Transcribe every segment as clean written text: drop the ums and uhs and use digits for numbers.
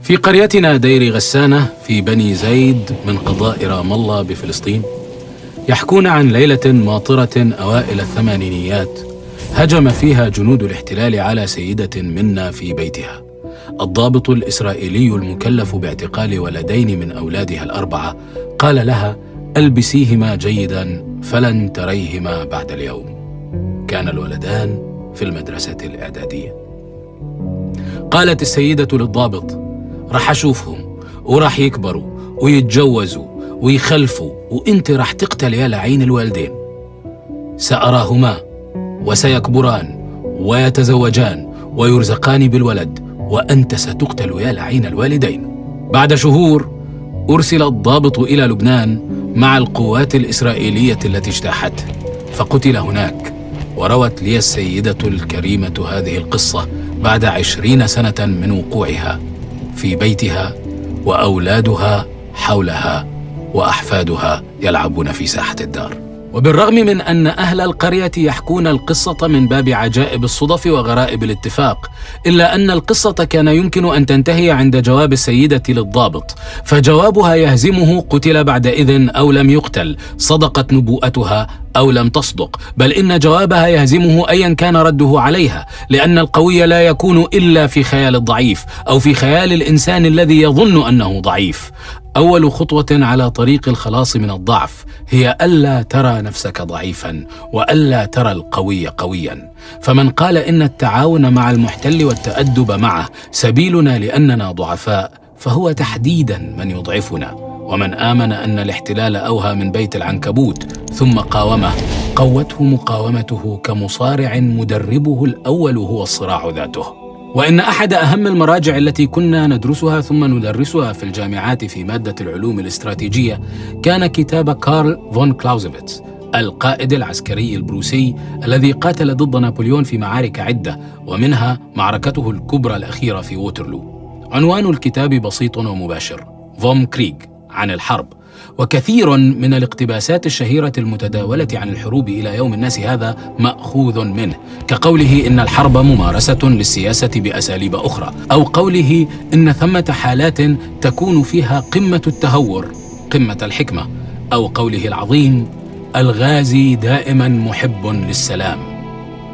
في قريتنا دير غسانة في بني زيد من قضاء رام الله بفلسطين، يحكون عن ليلة ماطرة أوائل الثمانينيات هجم فيها جنود الاحتلال على سيدة منا في بيتها. الضابط الإسرائيلي المكلف باعتقال ولدين من أولادها الأربعة قال لها: ألبسيهما جيدا فلن تريهما بعد اليوم. كان الولدان في المدرسة الإعدادية. قالت السيدة للضابط: راح أشوفهم وراح يكبروا ويتجوزوا ويخلفوا، وإنت راح تقتل يا لعين الوالدين. سأراهما وسيكبران ويتزوجان ويرزقان بالولد، وأنت ستقتل يا لعين الوالدين. بعد شهور أرسل الضابط إلى لبنان مع القوات الإسرائيلية التي اجتاحته، فقتل هناك. وروت لي السيدة الكريمة هذه القصة بعد 20 سنة من وقوعها في بيتها، وأولادها حولها وأحفادها يلعبون في ساحة الدار. وبالرغم من أن أهل القرية يحكون القصة من باب عجائب الصدف وغرائب الاتفاق، إلا أن القصة كان يمكن أن تنتهي عند جواب السيدة للضابط، فجوابها يهزمه: قتل بعدئذ أو لم يقتل، صدقت نبوءتها أو لم تصدق، بل إن جوابها يهزمه أيا كان رده عليها، لأن القوي لا يكون إلا في خيال الضعيف أو في خيال الإنسان الذي يظن أنه ضعيف. أول خطوة على طريق الخلاص من الضعف هي ألا ترى نفسك ضعيفا، وألا ترى القوي قويا. فمن قال إن التعاون مع المحتل والتأدب معه سبيلنا لأننا ضعفاء، فهو تحديدا من يضعفنا. ومن آمن أن الاحتلال أوهى من بيت العنكبوت ثم قاومه، قوته مقاومته كمصارع مدربه الأول هو الصراع ذاته. وإن أحد أهم المراجع التي كنا ندرسها ثم ندرسها في الجامعات في مادة العلوم الاستراتيجية كان كتاب كارل فون كلاوزويتز، القائد العسكري البروسي الذي قاتل ضد نابليون في معارك عدة، ومنها معركته الكبرى الأخيرة في ووترلو. عنوان الكتاب بسيط ومباشر: فوم كريغ، عن الحرب. وكثير من الاقتباسات الشهيرة المتداولة عن الحروب إلى يوم الناس هذا مأخوذ منه، كقوله إن الحرب ممارسة للسياسة بأساليب أخرى، أو قوله إن ثمة حالات تكون فيها قمة التهور قمة الحكمة، أو قوله العظيم: الغازي دائما محب للسلام،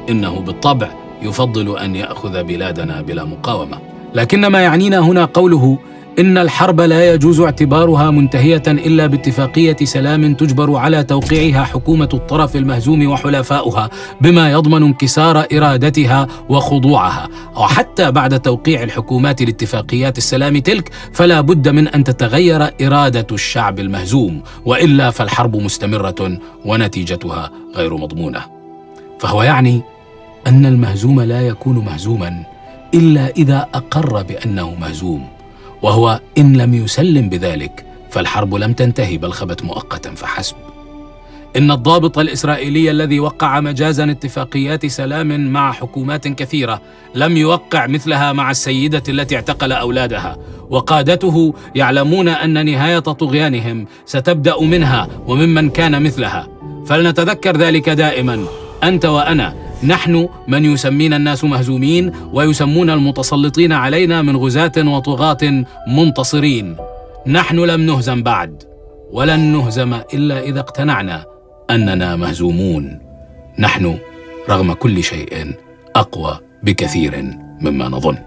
إنه بالطبع يفضل أن يأخذ بلادنا بلا مقاومة. لكن ما يعنينا هنا قوله إن الحرب لا يجوز اعتبارها منتهية إلا باتفاقية سلام تجبر على توقيعها حكومة الطرف المهزوم وحلفاؤها، بما يضمن انكسار إرادتها وخضوعها. وحتى بعد توقيع الحكومات لاتفاقيات السلام تلك، فلا بد من أن تتغير إرادة الشعب المهزوم، وإلا فالحرب مستمرة ونتيجتها غير مضمونة. فهو يعني أن المهزوم لا يكون مهزوما إلا إذا أقر بأنه مهزوم، وهو إن لم يسلم بذلك فالحرب لم تنتهي بل خبت مؤقتا فحسب. إن الضابط الإسرائيلي الذي وقع مجازا اتفاقيات سلام مع حكومات كثيرة لم يوقع مثلها مع السيدة التي اعتقل أولادها، وقادته يعلمون أن نهاية طغيانهم ستبدأ منها وممن كان مثلها. فلنتذكر ذلك دائما، أنت وأنا، نحن من يسمينا الناس مهزومين، ويسمون المتسلطين علينا من غزاة وطغاة منتصرين. نحن لم نهزم بعد، ولن نهزم إلا إذا اقتنعنا أننا مهزومون. نحن رغم كل شيء أقوى بكثير مما نظن.